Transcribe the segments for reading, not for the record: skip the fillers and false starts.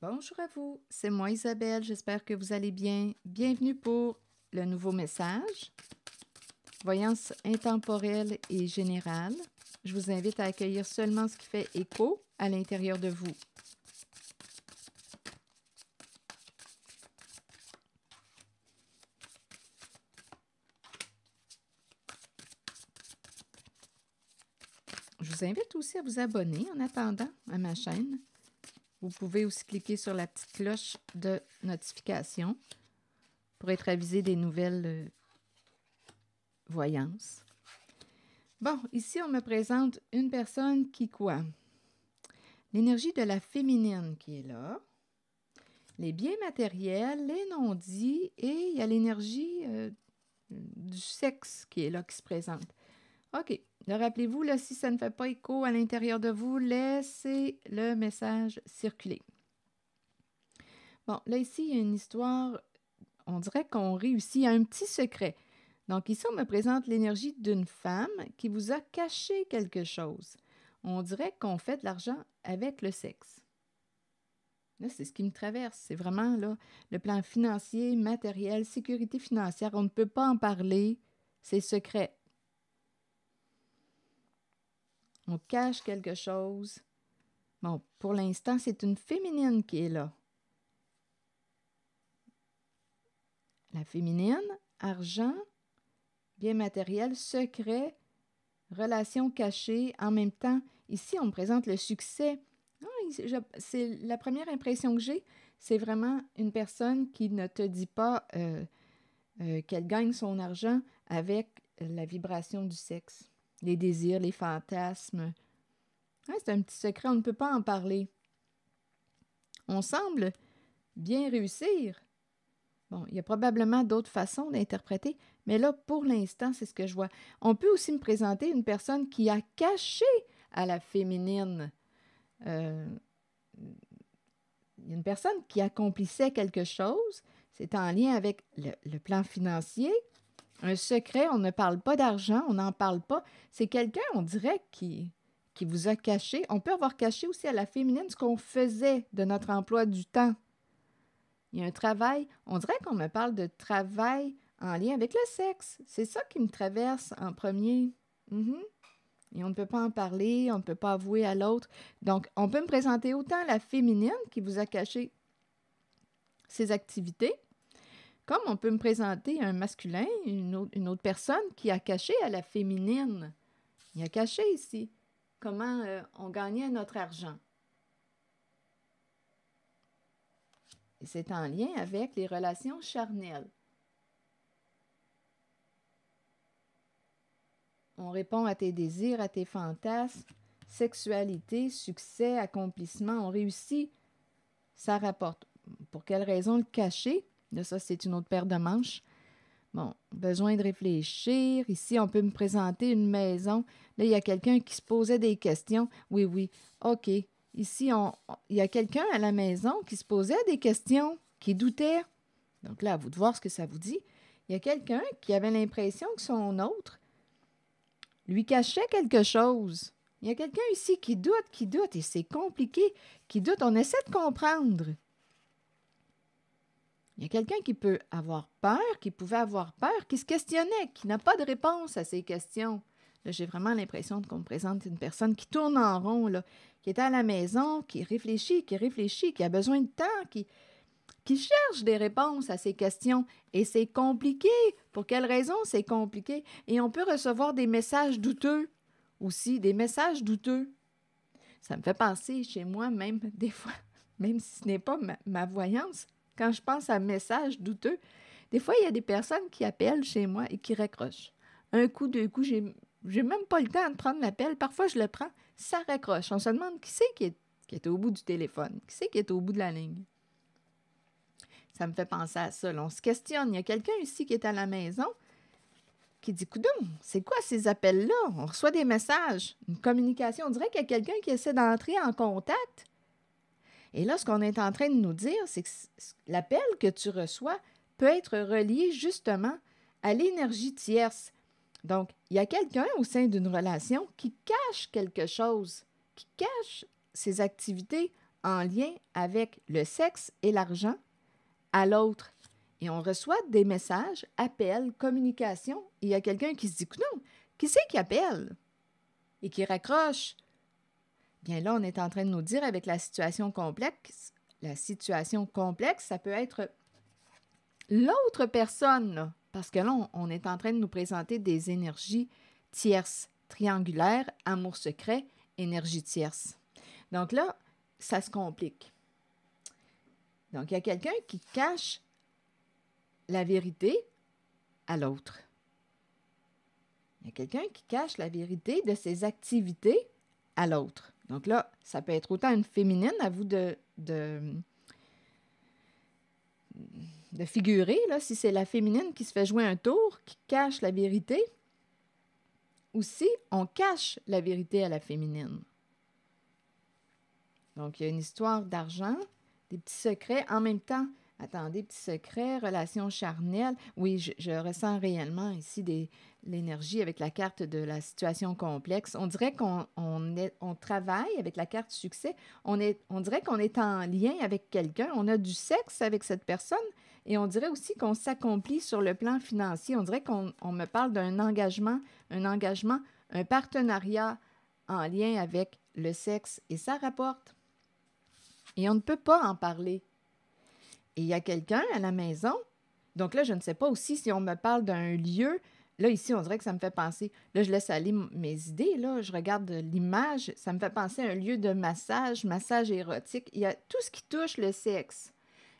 Bonjour à vous, c'est moi Isabelle, j'espère que vous allez bien. Bienvenue pour le nouveau message, voyance intemporelle et générale. Je vous invite à accueillir seulement ce qui fait écho à l'intérieur de vous. Je vous invite aussi à vous abonner en attendant à ma chaîne. Vous pouvez aussi cliquer sur la petite cloche de notification pour être avisé des nouvelles voyances. Bon, ici, on me présente une personne qui quoi? L'énergie de la féminine qui est là, les biens matériels, les non-dits, et il y a l'énergie du sexe qui est là, qui se présente. OK. Là, rappelez-vous, là, si ça ne fait pas écho à l'intérieur de vous, laissez le message circuler. Bon, là, ici, il y a une histoire, on dirait qu'on réussit à un petit secret. Donc, ici, on me présente l'énergie d'une femme qui vous a caché quelque chose. On dirait qu'on fait de l'argent avec le sexe. Là, c'est ce qui me traverse. C'est vraiment là, le plan financier, matériel, sécurité financière. On ne peut pas en parler. C'est secret. On cache quelque chose. Bon, pour l'instant, c'est une féminine qui est là. La féminine, argent, bien matériel, secret, relation cachée. En même temps, ici, on me présente le succès. C'est la première impression que j'ai, c'est vraiment une personne qui ne te dit pas qu'elle gagne son argent avec la vibration du sexe, les désirs, les fantasmes. Ouais, c'est un petit secret, on ne peut pas en parler. On semble bien réussir. Bon, il y a probablement d'autres façons d'interpréter, mais là, pour l'instant, c'est ce que je vois. On peut aussi me présenter une personne qui a caché à la féminine. Il y a une personne qui accomplissait quelque chose, c'est en lien avec le plan financier. Un secret, on ne parle pas d'argent, on n'en parle pas. C'est quelqu'un, on dirait, qui vous a caché. On peut avoir caché aussi à la féminine ce qu'on faisait de notre emploi du temps. Il y a un travail, on dirait qu'on me parle de travail en lien avec le sexe. C'est ça qui me traverse en premier. Et on ne peut pas en parler, on ne peut pas avouer à l'autre. Donc, on peut me présenter autant la féminine qui vous a caché ses activités, comme on peut me présenter un masculin, une autre personne qui a caché à la féminine. Il a caché ici comment on gagnait notre argent. Et c'est en lien avec les relations charnelles. On répond à tes désirs, à tes fantasmes, sexualité, succès, accomplissement. On réussit, ça rapporte. Pour quelle raison le cacher? Là, ça, c'est une autre paire de manches. Bon, besoin de réfléchir. Ici, on peut me présenter une maison. Là, il y a quelqu'un qui se posait des questions. Oui. OK. Ici, il y a quelqu'un à la maison qui se posait des questions, qui doutait. Donc là, à vous de voir ce que ça vous dit. Il y a quelqu'un qui avait l'impression que son autre lui cachait quelque chose. Il y a quelqu'un ici qui doute, et c'est compliqué, qui doute. On essaie de comprendre. Il y a quelqu'un qui peut avoir peur, qui pouvait avoir peur, qui se questionnait, qui n'a pas de réponse à ces questions. Là, j'ai vraiment l'impression qu'on me présente une personne qui tourne en rond, là, qui est à la maison, qui réfléchit, qui a besoin de temps, qui cherche des réponses à ces questions. Et c'est compliqué. Pour quelle raison c'est compliqué? Et on peut recevoir des messages douteux aussi, des messages douteux. Ça me fait penser chez moi, même des fois, même si ce n'est pas ma voyance, quand je pense à messages douteux, des fois, il y a des personnes qui appellent chez moi et qui raccrochent. Un coup, deux coups, j'ai même pas le temps de prendre l'appel. Parfois, je le prends, ça raccroche. On se demande qui c'est qui est au bout du téléphone, qui c'est qui est au bout de la ligne. Ça me fait penser à ça. Là, on se questionne. Il y a quelqu'un ici qui est à la maison qui dit, coudonc, c'est quoi ces appels-là? On reçoit des messages, une communication. On dirait qu'il y a quelqu'un qui essaie d'entrer en contact. Et là, ce qu'on est en train de nous dire, c'est que l'appel que tu reçois peut être relié justement à l'énergie tierce. Donc, il y a quelqu'un au sein d'une relation qui cache quelque chose, qui cache ses activités en lien avec le sexe et l'argent à l'autre. Et on reçoit des messages, appels, communications. Et il y a quelqu'un qui se dit « Non, qui c'est qui appelle? » Et qui raccroche. Bien là, on est en train de nous dire avec la situation complexe, ça peut être l'autre personne, là, parce que là, on est en train de nous présenter des énergies tierces, triangulaires, amour secret, énergie tierce. Donc là, ça se complique. Donc, il y a quelqu'un qui cache la vérité à l'autre. Il y a quelqu'un qui cache la vérité de ses activités à l'autre. Donc là, ça peut être autant une féminine, à vous de figurer, là, si c'est la féminine qui se fait jouer un tour, qui cache la vérité, ou si on cache la vérité à la féminine. Donc, il y a une histoire d'argent, des petits secrets, en même temps, attendez, petits secrets, relations charnelles. Oui, je ressens réellement ici l'énergie avec la carte de la situation complexe. On dirait qu'on travaille avec la carte succès. On dirait qu'on est en lien avec quelqu'un. On a du sexe avec cette personne et on dirait aussi qu'on s'accomplit sur le plan financier. On dirait qu'on me parle d'un engagement, un partenariat en lien avec le sexe et ça rapporte. Et on ne peut pas en parler. Et il y a quelqu'un à la maison. Donc là, je ne sais pas aussi si on me parle d'un lieu. Là, ici, on dirait que ça me fait penser. Là, je laisse aller mes idées. Là, je regarde l'image. Ça me fait penser à un lieu de massage érotique. Il y a tout ce qui touche le sexe.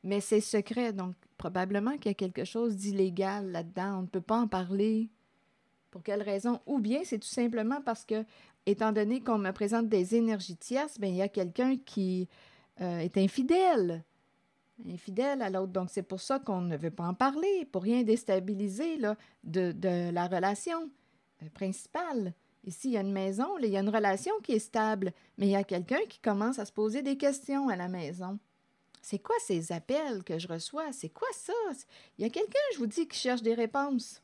Mais c'est secret. Donc, probablement qu'il y a quelque chose d'illégal là-dedans. On ne peut pas en parler. Pour quelle raison? Ou bien c'est tout simplement parce que, étant donné qu'on me présente des énergies tierces, bien, il y a quelqu'un qui est infidèle à l'autre. Donc, c'est pour ça qu'on ne veut pas en parler, pour rien déstabiliser là, de la relation principale. Ici, il y a une maison, là, il y a une relation qui est stable, mais il y a quelqu'un qui commence à se poser des questions à la maison. C'est quoi ces appels que je reçois? C'est quoi ça? Il y a quelqu'un, je vous dis, qui cherche des réponses.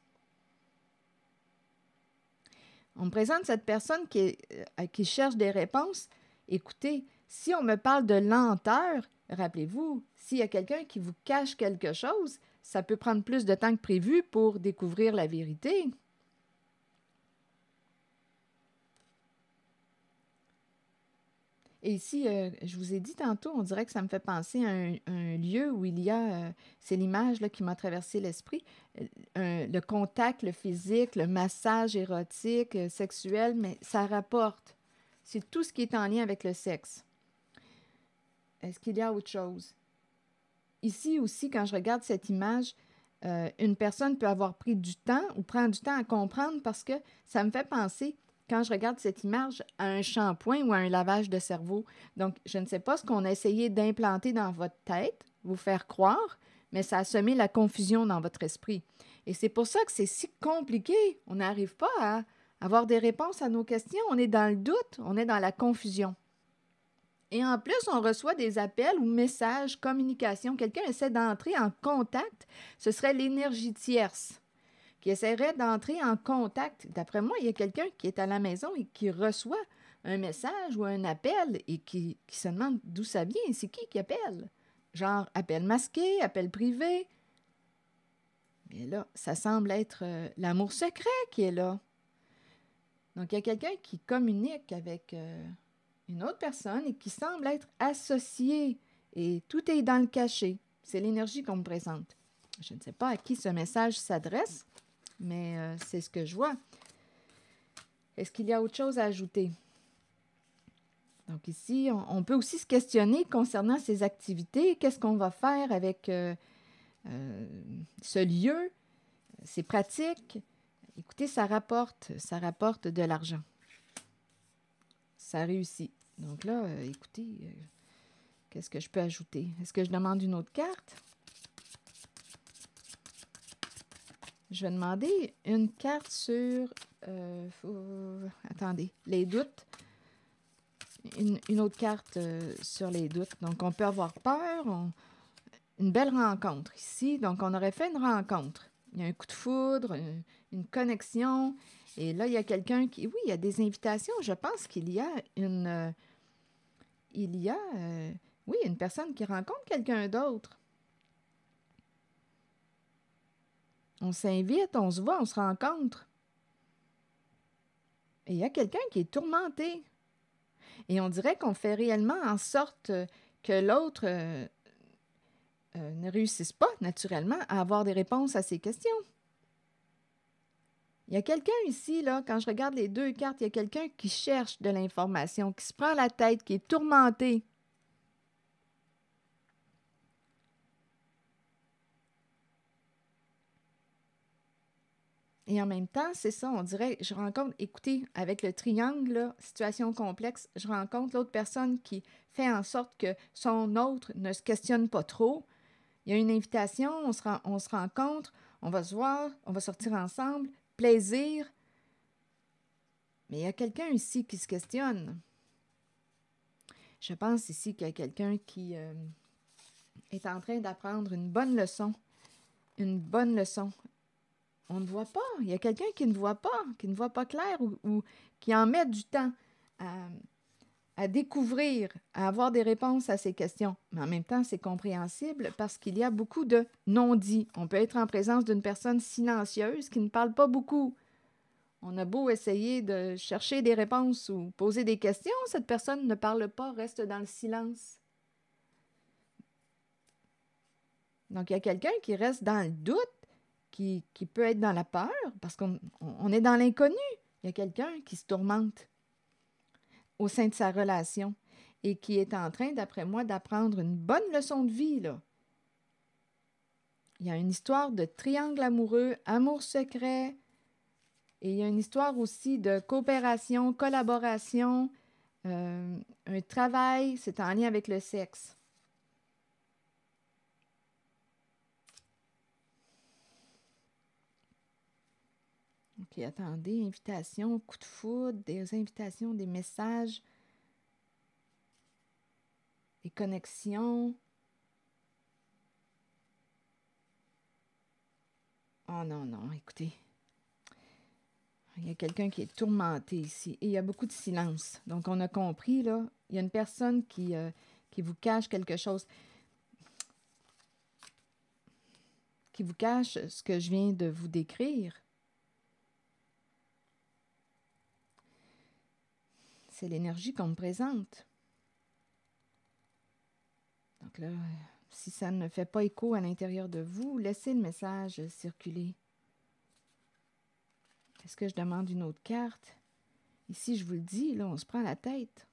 On me présente cette personne qui cherche des réponses. Écoutez, si on me parle de lenteur, rappelez-vous, s'il y a quelqu'un qui vous cache quelque chose, ça peut prendre plus de temps que prévu pour découvrir la vérité. Et ici, je vous ai dit tantôt, on dirait que ça me fait penser à un lieu où il y a, c'est l'image là, qui m'a traversé l'esprit, le contact, le physique, le massage érotique, sexuel, mais ça rapporte. C'est tout ce qui est en lien avec le sexe. Est-ce qu'il y a autre chose? Ici aussi, quand je regarde cette image, une personne peut avoir pris du temps ou prendre du temps à comprendre parce que ça me fait penser, quand je regarde cette image, à un shampoing ou à un lavage de cerveau. Donc, je ne sais pas ce qu'on a essayé d'implanter dans votre tête, vous faire croire, mais ça a semé la confusion dans votre esprit. Et c'est pour ça que c'est si compliqué. On n'arrive pas à avoir des réponses à nos questions. On est dans le doute, on est dans la confusion. Et en plus, on reçoit des appels ou messages, communications. Quelqu'un essaie d'entrer en contact. Ce serait l'énergie tierce qui essaierait d'entrer en contact. D'après moi, il y a quelqu'un qui est à la maison et qui reçoit un message ou un appel et qui se demande d'où ça vient. C'est qui appelle? Genre appel masqué, appel privé. Mais là, ça semble être l'amour secret qui est là. Donc, il y a quelqu'un qui communique avec une autre personne et qui semble être associé. Et tout est dans le cachet. C'est l'énergie qu'on me présente. Je ne sais pas à qui ce message s'adresse, mais c'est ce que je vois. Est-ce qu'il y a autre chose à ajouter? Donc ici, on peut aussi se questionner concernant ces activités. Qu'est-ce qu'on va faire avec ce lieu, ces pratiques? Écoutez, ça rapporte de l'argent. Ça réussit. Donc là, écoutez, qu'est-ce que je peux ajouter? Est-ce que je demande une autre carte? Je vais demander une carte sur... attendez, les doutes. Une autre carte sur les doutes. Donc, on peut avoir peur. Une belle rencontre ici. Donc, on aurait fait une rencontre. Il y a un coup de foudre, une connexion. Et là, il y a quelqu'un qui... Oui, il y a des invitations. Je pense qu'il y a Oui, une personne qui rencontre quelqu'un d'autre. On s'invite, on se voit, on se rencontre. Et il y a quelqu'un qui est tourmenté. Et on dirait qu'on fait réellement en sorte que l'autre ne réussisse pas naturellement à avoir des réponses à ses questions. Il y a quelqu'un ici, là, quand je regarde les deux cartes, il y a quelqu'un qui cherche de l'information, qui se prend la tête, qui est tourmenté. Et en même temps, c'est ça, on dirait, je rencontre, écoutez, avec le triangle, là, situation complexe, je rencontre l'autre personne qui fait en sorte que son autre ne se questionne pas trop. Il y a une invitation, on se rencontre, on va se voir, on va sortir ensemble, plaisir. Mais il y a quelqu'un ici qui se questionne. Je pense ici qu'il y a quelqu'un qui est en train d'apprendre une bonne leçon. Une bonne leçon. On ne voit pas. Il y a quelqu'un qui ne voit pas clair ou qui en met du temps à découvrir, à avoir des réponses à ces questions. Mais en même temps, c'est compréhensible parce qu'il y a beaucoup de non-dits. On peut être en présence d'une personne silencieuse qui ne parle pas beaucoup. On a beau essayer de chercher des réponses ou poser des questions, cette personne ne parle pas, reste dans le silence. Donc, il y a quelqu'un qui reste dans le doute, qui peut être dans la peur, parce qu'on est dans l'inconnu. Il y a quelqu'un qui se tourmente au sein de sa relation et qui est en train, d'après moi, d'apprendre une bonne leçon de vie, là. Il y a une histoire de triangle amoureux, amour secret, et il y a une histoire aussi de coopération, collaboration, un travail, c'est en lien avec le sexe. OK, attendez, invitation, coup de foudre, des invitations, des messages, des connexions. Oh non, non, écoutez. Il y a quelqu'un qui est tourmenté ici. Et il y a beaucoup de silence. Donc, on a compris, là, il y a une personne qui vous cache quelque chose. Qui vous cache ce que je viens de vous décrire. C'est l'énergie qu'on me présente. Donc là, si ça ne fait pas écho à l'intérieur de vous, laissez le message circuler. Est-ce que je demande une autre carte? Ici, je vous le dis, là, on se prend la tête.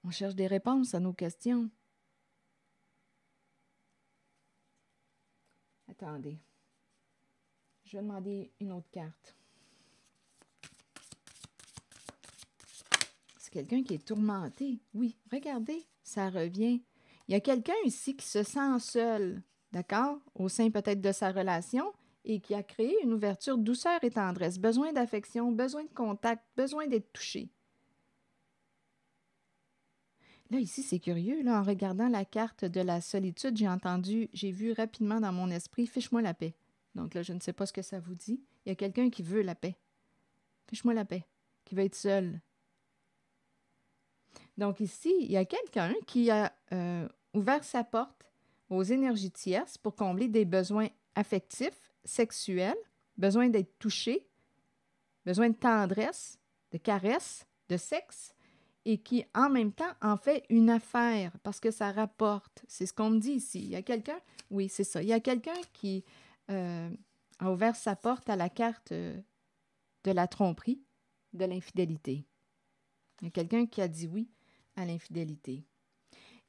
On cherche des réponses à nos questions. Attendez. Je vais demander une autre carte. C'est quelqu'un qui est tourmenté. Oui, regardez, ça revient. Il y a quelqu'un ici qui se sent seul, d'accord, au sein peut-être de sa relation et qui a créé une ouverture, douceur et tendresse, besoin d'affection, besoin de contact, besoin d'être touché. Là, ici, c'est curieux, là, en regardant la carte de la solitude, j'ai vu rapidement dans mon esprit, fiche-moi la paix. Donc là, je ne sais pas ce que ça vous dit. Il y a quelqu'un qui veut la paix. Fiche-moi la paix, qui veut être seul. Donc ici, il y a quelqu'un qui a ouvert sa porte aux énergies tierces pour combler des besoins affectifs, sexuels, besoin d'être touché, besoin de tendresse, de caresse, de sexe, et qui, en même temps, en fait une affaire parce que ça rapporte. C'est ce qu'on me dit ici. Il y a quelqu'un, oui, c'est ça. Il y a quelqu'un qui a ouvert sa porte à la carte de la tromperie, de l'infidélité. Il y a quelqu'un qui a dit oui à l'infidélité.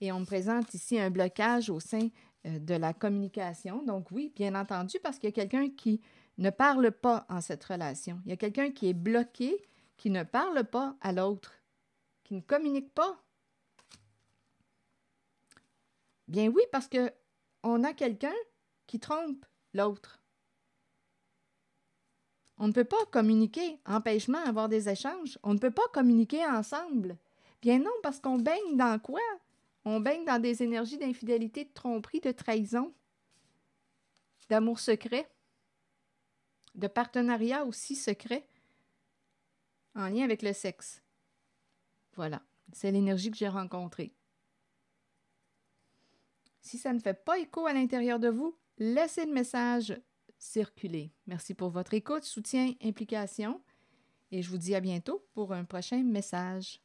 Et on me présente ici un blocage au sein de la communication. Donc oui, bien entendu, parce qu'il y a quelqu'un qui ne parle pas en cette relation. Il y a quelqu'un qui est bloqué, qui ne parle pas à l'autre, qui ne communique pas. Bien oui, parce que on a quelqu'un qui trompe l'autre. On ne peut pas communiquer, empêchement, avoir des échanges. On ne peut pas communiquer ensemble. Bien non, parce qu'on baigne dans quoi? On baigne dans des énergies d'infidélité, de tromperie, de trahison, d'amour secret, de partenariat aussi secret, en lien avec le sexe. Voilà, c'est l'énergie que j'ai rencontrée. Si ça ne fait pas écho à l'intérieur de vous, laissez le message circuler. Merci pour votre écoute, soutien, implication et je vous dis à bientôt pour un prochain message.